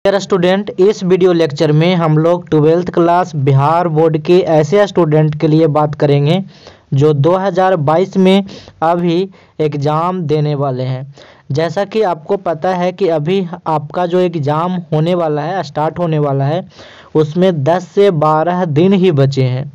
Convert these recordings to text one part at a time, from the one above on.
Dear student, इस video lecture में हम लोग 12th क्लास बिहार बोर्ड के ऐसे स्टूडेंट के लिए बात करेंगे जो 2022 में अभी एग्ज़ाम देने वाले हैं। जैसा कि आपको पता है कि अभी आपका जो एग्ज़ाम होने वाला है, स्टार्ट होने वाला है, उसमें 10 से 12 दिन ही बचे हैं।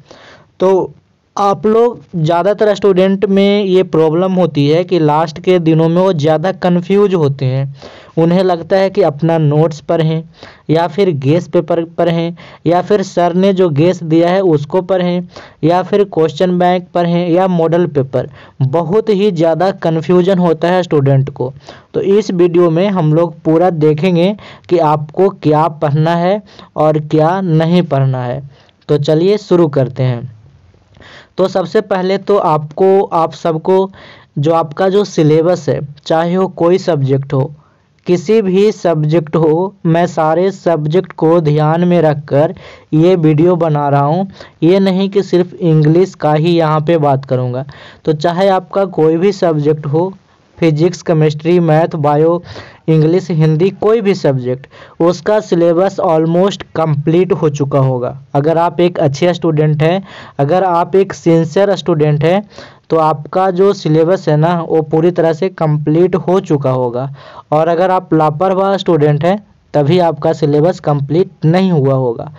तो आप लोग ज़्यादातर स्टूडेंट में ये प्रॉब्लम होती है कि लास्ट के दिनों में वो ज़्यादा कंफ्यूज होते हैं। उन्हें लगता है कि अपना नोट्स पढ़ें या फिर गेस पेपर पढ़ें या फिर सर ने जो गेस दिया है उसको पढ़ें या फिर क्वेश्चन बैंक पढ़ें या मॉडल पेपर। बहुत ही ज़्यादा कन्फ्यूजन होता है स्टूडेंट को। तो इस वीडियो में हम लोग पूरा देखेंगे कि आपको क्या पढ़ना है और क्या नहीं पढ़ना है। तो चलिए शुरू करते हैं। तो सबसे पहले तो आप सबको जो आपका जो सिलेबस है, चाहे वो कोई सब्जेक्ट हो, किसी भी सब्जेक्ट हो, मैं सारे सब्जेक्ट को ध्यान में रखकर ये वीडियो बना रहा हूँ। ये नहीं कि सिर्फ इंग्लिश का ही यहाँ पे बात करूँगा। तो चाहे आपका कोई भी सब्जेक्ट हो, physics, chemistry, math, bio, English, Hindi, कोई भी सब्जेक्ट, उसका सिलेबस ऑलमोस्ट कंप्लीट हो चुका होगा। अगर आप एक अच्छे स्टूडेंट हैं, अगर आप एक सिंसियर स्टूडेंट हैं, तो आपका जो सिलेबस है ना वो पूरी तरह से कंप्लीट हो चुका होगा। और अगर आप लापरवाह स्टूडेंट हैं तभी आपका सिलेबस कंप्लीट नहीं हुआ होगा।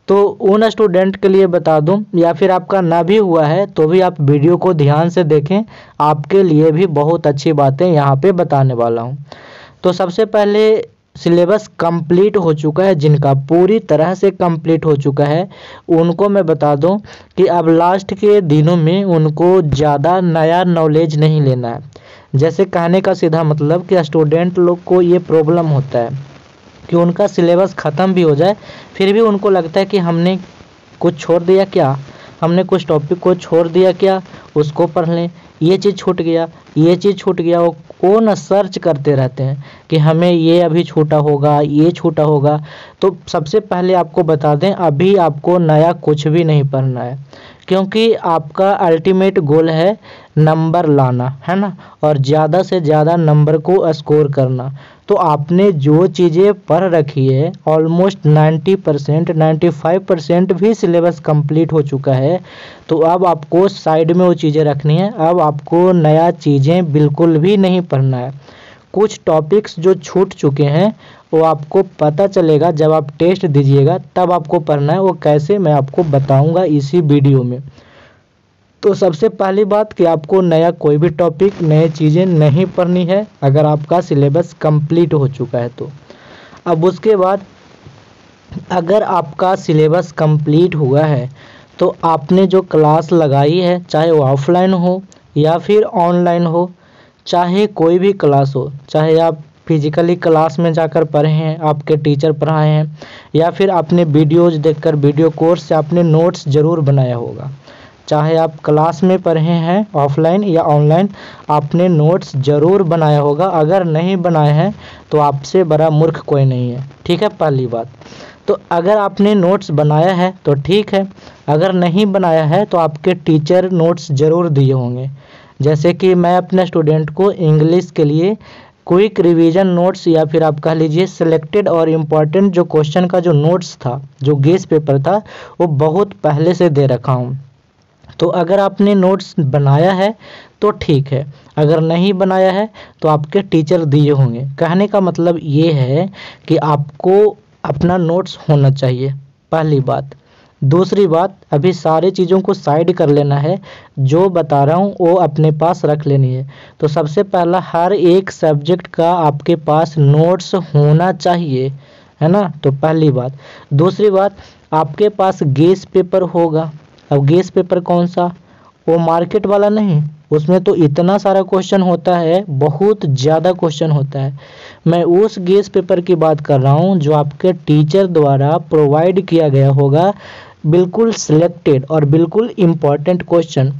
तो उन स्टूडेंट के लिए बता दूं, या फिर आपका ना भी हुआ है तो भी आप वीडियो को ध्यान से देखें, आपके लिए भी बहुत अच्छी बातें यहाँ पे बताने वाला हूँ। तो सबसे पहले सिलेबस कंप्लीट हो चुका है, जिनका पूरी तरह से कंप्लीट हो चुका है, उनको मैं बता दूं कि अब लास्ट के दिनों में उनको ज़्यादा नया नॉलेज नहीं लेना है। जैसे कहने का सीधा मतलब कि स्टूडेंट लोग को ये प्रॉब्लम होता है कि उनका सिलेबस ख़त्म भी हो जाए फिर भी उनको लगता है कि हमने कुछ छोड़ दिया क्या, हमने कुछ टॉपिक को छोड़ दिया क्या, उसको पढ़ लें, ये चीज़ छूट गया, ये चीज़ छूट गया। वो न सर्च करते रहते हैं कि हमें ये अभी छूटा होगा, ये छूटा होगा। तो सबसे पहले आपको बता दें, अभी आपको नया कुछ भी नहीं पढ़ना है, क्योंकि आपका अल्टीमेट गोल है नंबर लाना, है ना, और ज़्यादा से ज़्यादा नंबर को स्कोर करना। तो आपने जो चीज़ें पढ़ रखी है ऑलमोस्ट 90%, 95% भी सिलेबस कंप्लीट हो चुका है। तो अब आपको साइड में वो चीज़ें रखनी है। अब आपको नया चीज़ें बिल्कुल भी नहीं पढ़ना है। कुछ टॉपिक्स जो छूट चुके हैं वो आपको पता चलेगा जब आप टेस्ट दीजिएगा, तब आपको पढ़ना है। वो कैसे, मैं आपको बताऊंगा इसी वीडियो में। तो सबसे पहली बात कि आपको नया कोई भी टॉपिक, नई चीज़ें नहीं पढ़नी है अगर आपका सिलेबस कंप्लीट हो चुका है तो। अब उसके बाद अगर आपका सिलेबस कंप्लीट हुआ है तो आपने जो क्लास लगाई है, चाहे वो ऑफलाइन हो या फिर ऑनलाइन हो, चाहे कोई भी क्लास हो, चाहे आप फिजिकली क्लास में जाकर पढ़े हैं, आपके टीचर पढ़ाए हैं, या फिर आपने वीडियोज़ देखकर, वीडियो कोर्स से आपने नोट्स ज़रूर बनाया होगा। चाहे आप क्लास में पढ़े हैं ऑफलाइन या ऑनलाइन, आपने नोट्स ज़रूर बनाया होगा। अगर नहीं बनाए हैं तो आपसे बड़ा मूर्ख कोई नहीं है, ठीक है, पहली बात। तो अगर आपने नोट्स बनाया है तो ठीक है, अगर नहीं बनाया है तो आपके टीचर नोट्स ज़रूर दिए होंगे। जैसे कि मैं अपने स्टूडेंट को इंग्लिश के लिए क्विक रिवीजन नोट्स, या फिर आप कह लीजिए सिलेक्टेड और इम्पॉर्टेंट जो क्वेश्चन का जो नोट्स था, जो गेस पेपर था, वो बहुत पहले से दे रखा हूँ। तो अगर आपने नोट्स बनाया है तो ठीक है, अगर नहीं बनाया है तो आपके टीचर दिए होंगे। कहने का मतलब ये है कि आपको अपना नोट्स होना चाहिए, पहली बात। दूसरी बात, अभी सारी चीज़ों को साइड कर लेना है, जो बता रहा हूँ वो अपने पास रख लेनी है। तो सबसे पहला, हर एक सब्जेक्ट का आपके पास नोट्स होना चाहिए, है ना, तो पहली बात। दूसरी बात, आपके पास गेस पेपर होगा। अब गेस पेपर कौन सा, वो मार्केट वाला नहीं, उसमें तो इतना सारा क्वेश्चन होता है, बहुत ज़्यादा क्वेश्चन होता है। मैं उस गेस पेपर की बात कर रहा हूँ जो आपके टीचर द्वारा प्रोवाइड किया गया होगा, बिल्कुल सिलेक्टेड और बिल्कुल इम्पॉर्टेंट क्वेश्चन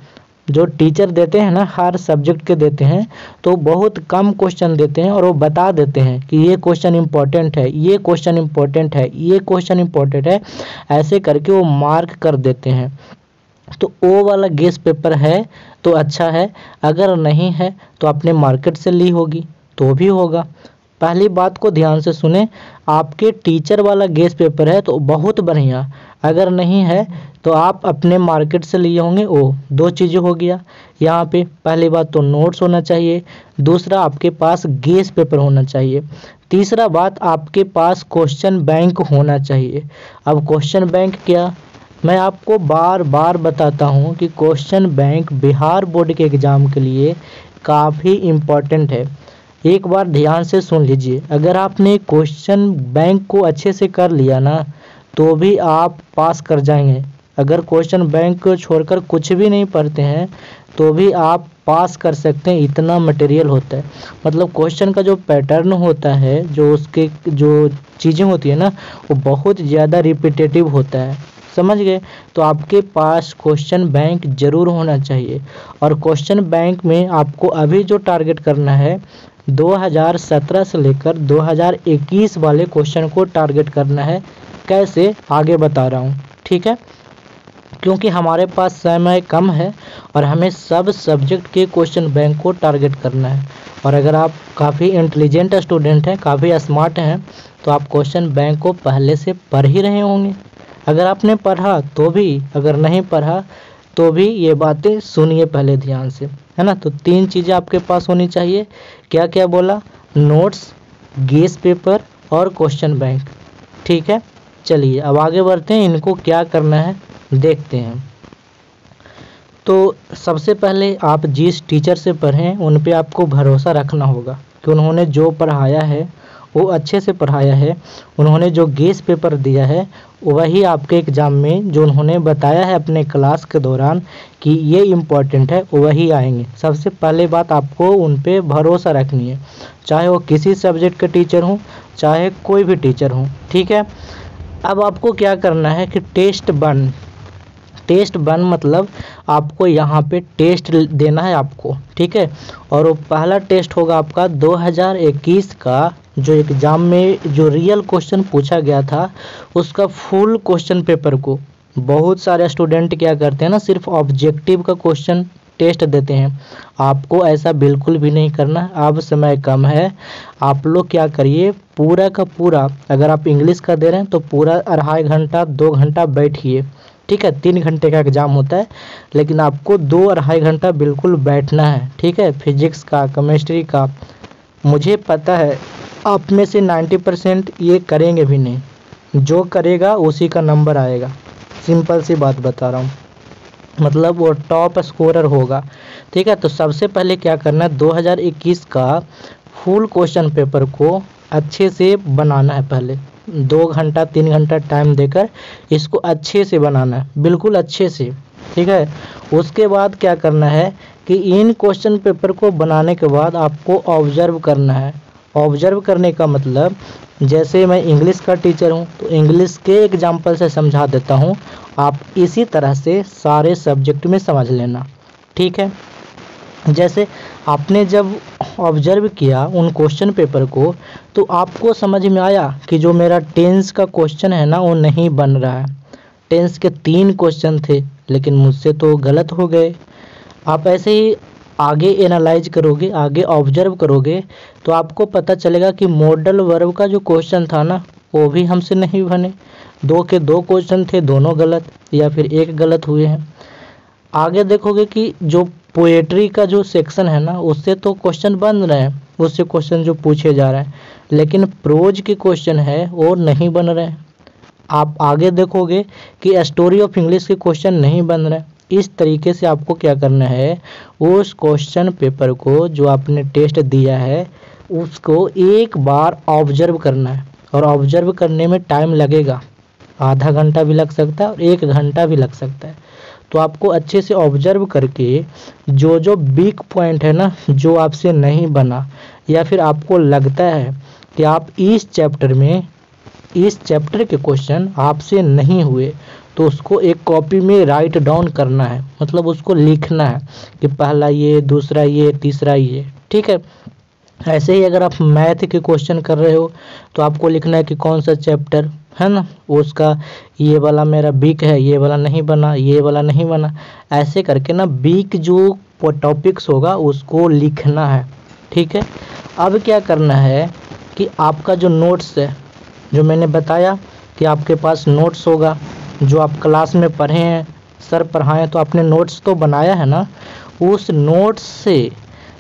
जो टीचर देते हैं ना, हर सब्जेक्ट के देते हैं, तो बहुत कम क्वेश्चन देते हैं और वो बता देते हैं कि ये क्वेश्चन इम्पॉर्टेंट है, ये क्वेश्चन इम्पॉर्टेंट है, ये क्वेश्चन इम्पॉर्टेंट है, ऐसे करके वो मार्क कर देते हैं। तो वो वाला गेस पेपर है तो अच्छा है, अगर नहीं है तो आपने मार्केट से ली होगी तो भी होगा। पहली बात को ध्यान से सुने, आपके टीचर वाला गेस पेपर है तो बहुत बढ़िया, अगर नहीं है तो आप अपने मार्केट से लिए होंगे। वो दो चीज़ें हो गया यहाँ पे। पहली बात तो नोट्स होना चाहिए, दूसरा आपके पास गेस पेपर होना चाहिए, तीसरा बात आपके पास क्वेश्चन बैंक होना चाहिए। अब क्वेश्चन बैंक क्या, मैं आपको बार बार बताता हूँ कि क्वेश्चन बैंक बिहार बोर्ड के एग्ज़ाम के लिए काफ़ी इम्पॉर्टेंट है। एक बार ध्यान से सुन लीजिए, अगर आपने क्वेश्चन बैंक को अच्छे से कर लिया ना तो भी आप पास कर जाएंगे। अगर क्वेश्चन बैंक को छोड़कर कुछ भी नहीं पढ़ते हैं तो भी आप पास कर सकते हैं, इतना मटेरियल होता है। मतलब क्वेश्चन का जो पैटर्न होता है, जो उसके जो चीज़ें होती है ना, वो बहुत ज़्यादा रिपीटेटिव होता है, समझ गए। तो आपके पास क्वेश्चन बैंक जरूर होना चाहिए। और क्वेश्चन बैंक में आपको अभी जो टारगेट करना है 2017 से लेकर 2021 वाले क्वेश्चन को टारगेट करना है। कैसे, आगे बता रहा हूँ, ठीक है। क्योंकि हमारे पास समय कम है और हमें सब सब्जेक्ट के क्वेश्चन बैंक को टारगेट करना है। और अगर आप काफ़ी इंटेलिजेंट स्टूडेंट हैं, काफ़ी स्मार्ट हैं, तो आप क्वेश्चन बैंक को पहले से पढ़ ही रहे होंगे। अगर आपने पढ़ा तो भी, अगर नहीं पढ़ा तो भी ये बातें सुनिए पहले ध्यान से, है ना। तो तीन चीज़ें आपके पास होनी चाहिए। क्या क्या बोला, नोट्स, गेस पेपर और क्वेश्चन बैंक, ठीक है। चलिए अब आगे बढ़ते हैं, इनको क्या करना है देखते हैं। तो सबसे पहले आप जिस टीचर से पढ़ें उन पे आपको भरोसा रखना होगा कि उन्होंने जो पढ़ाया है वो अच्छे से पढ़ाया है। उन्होंने जो गेस पेपर दिया है वही आपके एग्ज़ाम में जो उन्होंने बताया है अपने क्लास के दौरान कि ये इम्पोर्टेंट है, वही आएंगे। सबसे पहले बात आपको उन पे भरोसा रखनी है, चाहे वो किसी सब्जेक्ट के टीचर हों, चाहे कोई भी टीचर हों, ठीक है। अब आपको क्या करना है कि टेस्ट वन मतलब आपको यहाँ पे टेस्ट देना है आपको, ठीक है। और वो पहला टेस्ट होगा आपका 2021 का, जो एग्ज़ाम में जो रियल क्वेश्चन पूछा गया था उसका फुल क्वेश्चन पेपर को। बहुत सारे स्टूडेंट क्या करते हैं ना, सिर्फ ऑब्जेक्टिव का क्वेश्चन टेस्ट देते हैं। आपको ऐसा बिल्कुल भी नहीं करना। अब समय कम है, आप लोग क्या करिए, पूरा का पूरा, अगर आप इंग्लिश का दे रहे हैं तो पूरा 2.5 घंटा 2 घंटा बैठिए, ठीक है। 3 घंटे का एग्ज़ाम होता है, लेकिन आपको 2-2.5 घंटा बिल्कुल बैठना है, ठीक है। फिजिक्स का, केमिस्ट्री का, मुझे पता है आप में से 90% ये करेंगे भी नहीं, जो करेगा उसी का नंबर आएगा। सिंपल सी बात बता रहा हूँ, मतलब वो टॉप स्कोरर होगा, ठीक है। तो सबसे पहले क्या करना है, 2021 का फुल क्वेश्चन पेपर को अच्छे से बनाना है। पहले 2 घंटा 3 घंटा टाइम देकर इसको अच्छे से बनाना है, बिल्कुल अच्छे से, ठीक है। उसके बाद क्या करना है कि इन क्वेश्चन पेपर को बनाने के बाद आपको ऑब्जर्व करना है। ऑब्जर्व करने का मतलब, जैसे मैं इंग्लिश का टीचर हूँ तो इंग्लिश के एग्जाम्पल से समझा देता हूँ, आप इसी तरह से सारे सब्जेक्ट में समझ लेना, ठीक है। जैसे आपने जब ऑब्जर्व किया उन क्वेश्चन पेपर को तो आपको समझ में आया कि जो मेरा टेंस का क्वेश्चन है ना वो नहीं बन रहा है। टेंस के 3 क्वेश्चन थे लेकिन मुझसे तो गलत हो गए। आप ऐसे ही आगे एनालाइज करोगे, आगे ऑब्जर्व करोगे तो आपको पता चलेगा कि मॉडल वर्ब का जो क्वेश्चन था ना वो भी हमसे नहीं बने। 2 के 2 क्वेश्चन थे, दोनों गलत या फिर एक गलत हुए हैं। आगे देखोगे कि जो पोएट्री का जो सेक्शन है ना उससे तो क्वेश्चन बन रहे हैं, उससे क्वेश्चन जो पूछे जा रहे हैं, लेकिन प्रोज के क्वेश्चन है वो नहीं बन रहे हैं। आप आगे देखोगे कि स्टोरी ऑफ इंग्लिश के क्वेश्चन नहीं बन रहे हैं। इस तरीके से आपको क्या करना है, उस क्वेश्चन पेपर को जो आपने टेस्ट दिया है उसको एक बार ऑब्जर्व करना है। और ऑब्जर्व करने में टाइम लगेगा, आधा घंटा भी लग सकता है और 1 घंटा भी लग सकता है। तो आपको अच्छे से ऑब्जर्व करके जो जो वीक पॉइंट है ना, जो आपसे नहीं बना या फिर आपको लगता है कि आप इस चैप्टर के क्वेश्चन आपसे नहीं हुए, तो उसको एक कॉपी में राइट डाउन करना है, मतलब उसको लिखना है कि पहला ये, दूसरा ये, तीसरा ये, ठीक है। ऐसे ही अगर आप मैथ के क्वेश्चन कर रहे हो तो आपको लिखना है कि कौन सा चैप्टर है ना, उसका ये वाला मेरा वीक है, ये वाला नहीं बना, ये वाला नहीं बना। ऐसे करके ना वीक जो टॉपिक्स होगा उसको लिखना है, ठीक है। अब क्या करना है कि आपका जो नोट्स है, जो मैंने बताया कि आपके पास नोट्स होगा, जो आप क्लास में पढ़े हैं, सर पढ़ाएं तो आपने नोट्स तो बनाया है ना, उस नोट्स से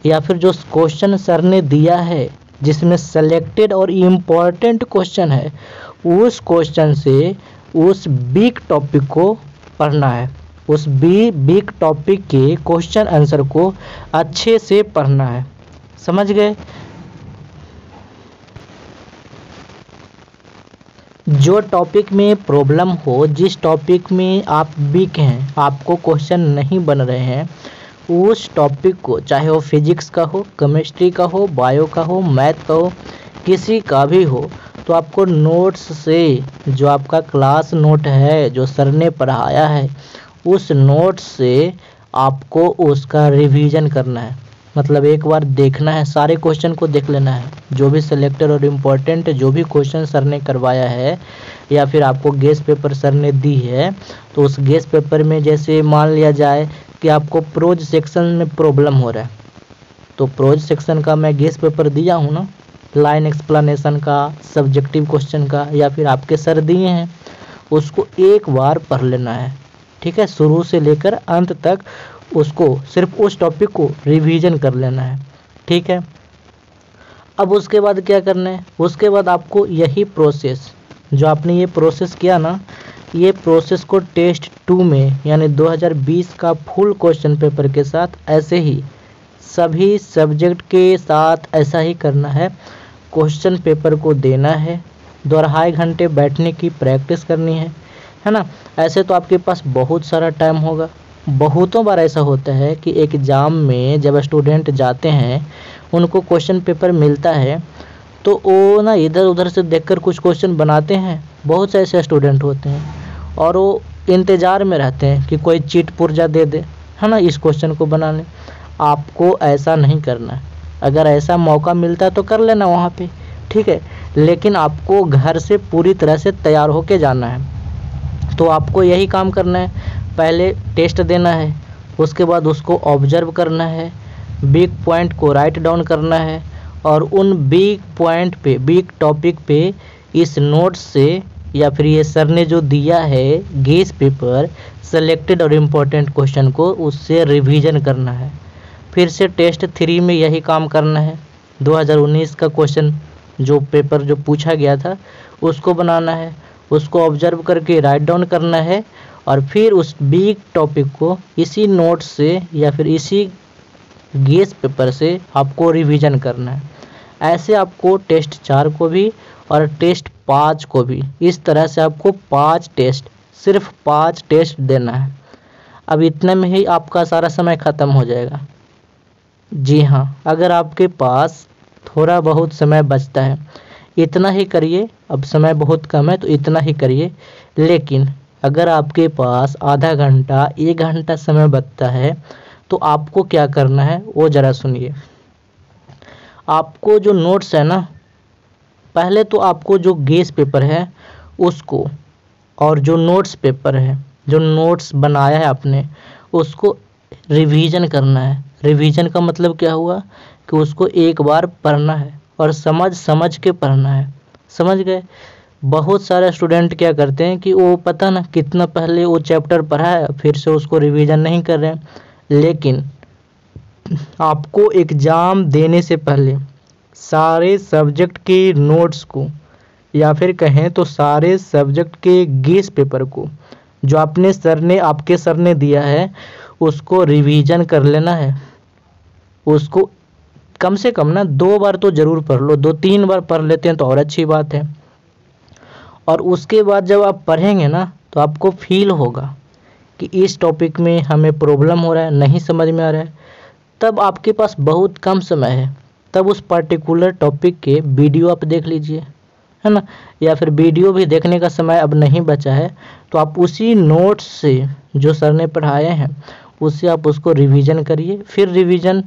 या फिर जो क्वेश्चन सर ने दिया है जिसमें सेलेक्टेड और इम्पॉर्टेंट क्वेश्चन है, उस क्वेश्चन से उस बिग टॉपिक को पढ़ना है, उस बिग टॉपिक के क्वेश्चन आंसर को अच्छे से पढ़ना है। समझ गए? जो टॉपिक में प्रॉब्लम हो, जिस टॉपिक में आप वीक हैं, आपको क्वेश्चन नहीं बन रहे हैं, उस टॉपिक को, चाहे वो फिजिक्स का हो, केमिस्ट्री का हो, बायो का हो, मैथ का हो, किसी का भी हो, तो आपको नोट्स से, जो आपका क्लास नोट है, जो सर ने पढ़ाया है, उस नोट्स से आपको उसका रिवीजन करना है। मतलब एक बार देखना है, सारे क्वेश्चन को देख लेना है, जो भी सिलेक्टेड और इम्पोर्टेंट जो भी क्वेश्चन सर ने करवाया है या फिर आपको गेस्ट पेपर सर ने दी है, तो उस गेस्ट पेपर में जैसे मान लिया जाए कि आपको प्रोज सेक्शन में प्रॉब्लम हो रहा है, तो प्रोज सेक्शन का मैं गेस्ट पेपर दिया हूँ ना, लाइन एक्सप्लेनेशन का, सब्जेक्टिव क्वेश्चन का, या फिर आपके सर दिए हैं, उसको एक बार पढ़ लेना है। ठीक है, शुरू से लेकर अंत तक उसको, सिर्फ उस टॉपिक को रिवीजन कर लेना है। ठीक है, अब उसके बाद क्या करना है? उसके बाद आपको यही प्रोसेस, जो आपने ये प्रोसेस किया ना, ये प्रोसेस को टेस्ट 2 में यानी 2020 का फुल क्वेश्चन पेपर के साथ ऐसे ही सभी सब्जेक्ट के साथ ऐसा ही करना है। क्वेश्चन पेपर को देना है, 2.5 घंटे बैठने की प्रैक्टिस करनी है ना। ऐसे तो आपके पास बहुत सारा टाइम होगा। बहुतों बार ऐसा होता है कि एग्ज़ाम में जब स्टूडेंट जाते हैं, उनको क्वेश्चन पेपर मिलता है, तो वो ना इधर उधर से देखकर कुछ क्वेश्चन बनाते हैं। बहुत से ऐसे स्टूडेंट होते हैं और वो इंतज़ार में रहते हैं कि कोई चीट पुर्जा दे दे, है ना, इस क्वेश्चन को बना लें। आपको ऐसा नहीं करना है। अगर ऐसा मौका मिलता है तो कर लेना वहाँ पे, ठीक है, लेकिन आपको घर से पूरी तरह से तैयार होके जाना है। तो आपको यही काम करना है। पहले टेस्ट देना है, उसके बाद उसको ऑब्जर्व करना है, बिग पॉइंट को राइट डाउन करना है, और उन बिग पॉइंट पे, बिग टॉपिक पे इस नोट से या फिर ये सर ने जो दिया है गेस्ट पेपर, सेलेक्टेड और इम्पोर्टेंट क्वेश्चन को उससे रिवीजन करना है। फिर से टेस्ट 3 में यही काम करना है। 2019 का क्वेश्चन जो पेपर जो पूछा गया था उसको बनाना है, उसको ऑब्जर्व करके राइट डाउन करना है, और फिर उस बिग टॉपिक को इसी नोट से या फिर इसी गेस्ट पेपर से आपको रिवीजन करना है। ऐसे आपको टेस्ट 4 को भी और टेस्ट 5 को भी, इस तरह से आपको 5 टेस्ट, सिर्फ 5 टेस्ट देना है। अब इतने में ही आपका सारा समय ख़त्म हो जाएगा। जी हाँ, अगर आपके पास थोड़ा बहुत समय बचता है, इतना ही करिए। अब समय बहुत कम है तो इतना ही करिए, लेकिन अगर आपके पास आधा घंटा 1 घंटा समय बचता है तो आपको क्या करना है वो ज़रा सुनिए। आपको जो नोट्स है ना, पहले तो आपको जो गेस्ट पेपर है उसको, और जो नोट्स पेपर है, जो नोट्स बनाया है आपने, उसको रिवीजन करना है। रिवीजन का मतलब क्या हुआ कि उसको एक बार पढ़ना है और समझ समझ के पढ़ना है। समझ गए? बहुत सारे स्टूडेंट क्या करते हैं कि वो पता ना कितना पहले वो चैप्टर पढ़ा है, फिर से उसको रिवीजन नहीं कर रहे हैं। लेकिन आपको एग्ज़ाम देने से पहले सारे सब्जेक्ट के नोट्स को, या फिर कहें तो सारे सब्जेक्ट के गेस्ट पेपर को, जो आपके सर ने दिया है, उसको रिवीजन कर लेना है। उसको कम से कम ना 2 बार तो ज़रूर पढ़ लो। 2-3 बार पढ़ लेते हैं तो और अच्छी बात है। और उसके बाद जब आप पढ़ेंगे ना, तो आपको फील होगा कि इस टॉपिक में हमें प्रॉब्लम हो रहा है, नहीं समझ में आ रहा है। तब आपके पास बहुत कम समय है, तब उस पर्टिकुलर टॉपिक के वीडियो आप देख लीजिए, है ना, या फिर वीडियो भी देखने का समय अब नहीं बचा है तो आप उसी नोट्स से जो सर ने पढ़ाए हैं उससे आप उसको रिवीजन करिए। फिर रिवीजन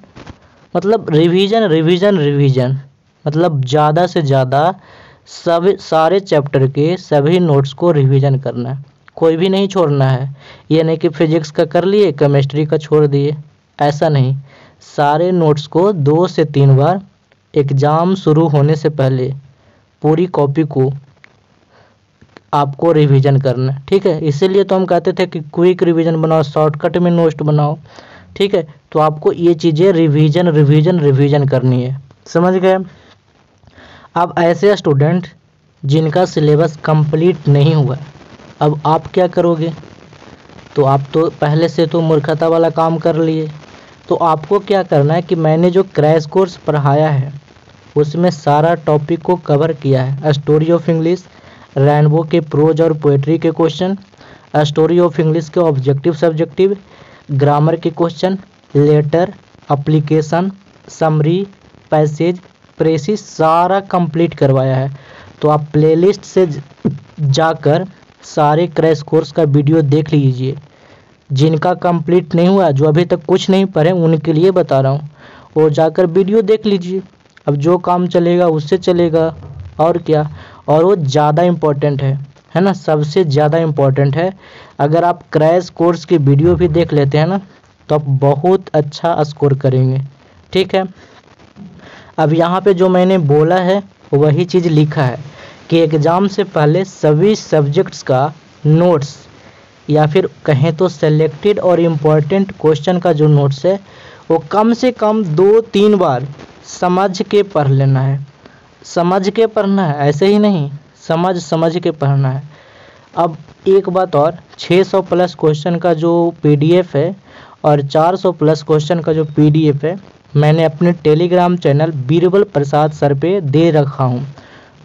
मतलब रिवीजन मतलब ज़्यादा से ज़्यादा सारे चैप्टर के सभी नोट्स को रिवीजन करना है, कोई भी नहीं छोड़ना है। ये नहीं कि फिजिक्स का कर लिए, केमिस्ट्री का छोड़ दिए, ऐसा नहीं। सारे नोट्स को 2 से 3 बार एग्ज़ाम शुरू होने से पहले पूरी कॉपी को आपको रिवीजन करना है, ठीक है। इसीलिए तो हम कहते थे कि क्विक रिवीजन बनाओ, शॉर्टकट में नोट्स बनाओ, ठीक है। तो आपको ये चीज़ें रिवीजन रिवीजन रिवीजन करनी है, समझ गए। अब ऐसे स्टूडेंट जिनका सिलेबस कंप्लीट नहीं हुआ, अब आप क्या करोगे? तो आप तो पहले से तो मूर्खता वाला काम कर लिए। तो आपको क्या करना है कि मैंने जो क्रैश कोर्स पढ़ाया है उसमें सारा टॉपिक को कवर किया है। स्टोरी ऑफ इंग्लिश, रेनबो के प्रोज और पोएट्री के क्वेश्चन, स्टोरी ऑफ इंग्लिश के ऑब्जेक्टिव सब्जेक्टिव, ग्रामर के question, letter, application, summary, passage, precis, सारा कंप्लीट करवाया है। तो आप प्लेलिस्ट से जाकर सारे क्रैश कोर्स का वीडियो देख लीजिए। जिनका कंप्लीट नहीं हुआ, जो अभी तक कुछ नहीं पढ़े, उनके लिए बता रहा हूँ, वो जाकर वीडियो देख लीजिए। अब जो काम चलेगा उससे चलेगा, और क्या। और वो ज़्यादा इम्पोर्टेंट है ना, सबसे ज़्यादा इम्पोर्टेंट है। अगर आप क्रैश कोर्स की वीडियो भी देख लेते हैं ना, तो आप बहुत अच्छा स्कोर करेंगे, ठीक है। अब यहाँ पे जो मैंने बोला है वही चीज़ लिखा है कि एग्ज़ाम से पहले सभी सब्जेक्ट्स का नोट्स, या फिर कहें तो सेलेक्टेड और इम्पॉर्टेंट क्वेश्चन का जो नोट्स है वो कम से कम 2-3 बार समझ के पढ़ लेना है। समझ के पढ़ना है, ऐसे ही नहीं, समझ के पढ़ना है। अब एक बात और, 600 प्लस क्वेश्चन का जो PDF है और 400 प्लस क्वेश्चन का जो PDF है, मैंने अपने टेलीग्राम चैनल बीरबल प्रसाद सर पे दे रखा हूँ,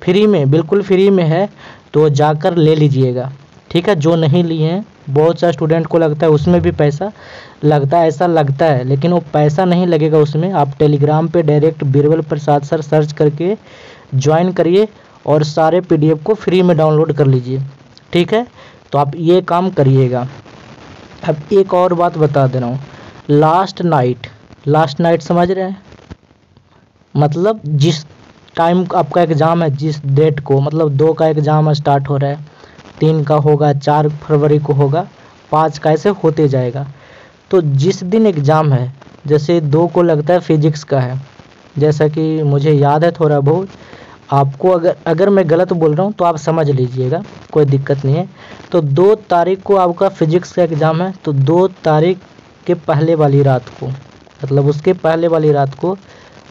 फ्री में, बिल्कुल फ्री में है। तो जाकर ले लीजिएगा, ठीक है। जो नहीं लिए हैं, बहुत सा स्टूडेंट को लगता है उसमें भी पैसा लगता है, ऐसा लगता है, लेकिन वो पैसा नहीं लगेगा उसमें। आप टेलीग्राम पे डायरेक्ट बीरबल प्रसाद सर सर्च करके ज्वाइन करिए और सारे PDF को फ्री में डाउनलोड कर लीजिए, ठीक है। तो आप ये काम करिएगा। अब एक और बात बता दे रहा हूँ, लास्ट नाइट समझ रहे हैं? मतलब जिस टाइम आपका एग्ज़ाम है, जिस डेट को, मतलब 2 का एग्ज़ाम स्टार्ट हो रहा है, 3 का होगा, 4 फरवरी को होगा, 5 का, ऐसे होते जाएगा। तो जिस दिन एग्ज़ाम है, जैसे 2 को लगता है फिजिक्स का है, जैसा कि मुझे याद है थोड़ा बहुत, आपको अगर मैं गलत बोल रहा हूँ तो आप समझ लीजिएगा, कोई दिक्कत नहीं है। तो 2 तारीख को आपका फिजिक्स का एग्ज़ाम है, तो 2 तारीख के पहले वाली रात को, मतलब उसके पहले वाली रात को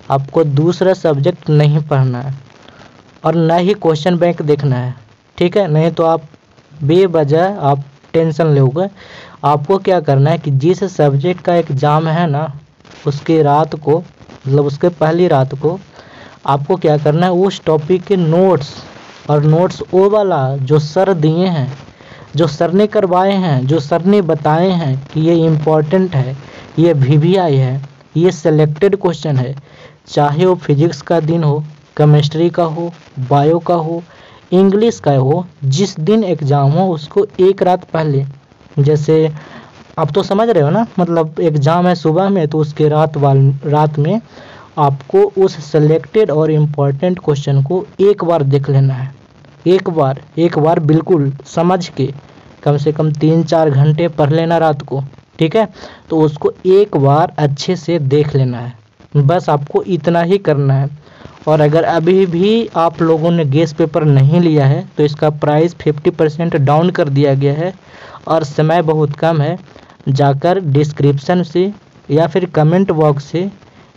आपको दूसरा सब्जेक्ट नहीं पढ़ना है और न ही क्वेश्चन बैंक देखना है, ठीक है। नहीं तो आप बेवजह आप टेंशन लोगे। आपको क्या करना है कि जिस सब्जेक्ट का एग्ज़ाम है ना, उसके रात को, मतलब उसके पहली रात को आपको क्या करना है, उस टॉपिक के नोट्स, और नोट्स वो वाला जो सर दिए हैं, जो सर ने करवाए हैं, जो सर ने बताए हैं कि ये इम्पोर्टेंट है, ये VVI है, ये सेलेक्टेड क्वेश्चन है, चाहे वो फिजिक्स का दिन हो, केमिस्ट्री का हो, बायो का हो, इंग्लिश का हो, जिस दिन एग्ज़ाम हो उसको एक रात पहले, जैसे आप तो समझ रहे हो ना, मतलब एग्ज़ाम है सुबह में, तो उसके रात में आपको उस सेलेक्टेड और इम्पॉर्टेंट क्वेश्चन को एक बार देख लेना है। एक बार बिल्कुल समझ के, कम से कम 3-4 घंटे पढ़ लेना रात को, ठीक है। तो उसको एक बार अच्छे से देख लेना है, बस आपको इतना ही करना है। और अगर अभी भी आप लोगों ने गेस पेपर नहीं लिया है तो इसका प्राइस 50% डाउन कर दिया गया है और समय बहुत कम है। जाकर डिस्क्रिप्शन से या फिर कमेंट बॉक्स से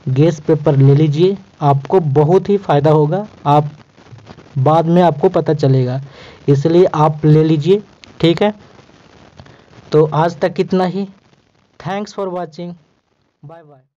गेस पेपर ले लीजिए, आपको बहुत ही फ़ायदा होगा, आप बाद में आपको पता चलेगा, इसलिए आप ले लीजिए, ठीक है। तो आज तक इतना ही। Thanks for watching, bye bye.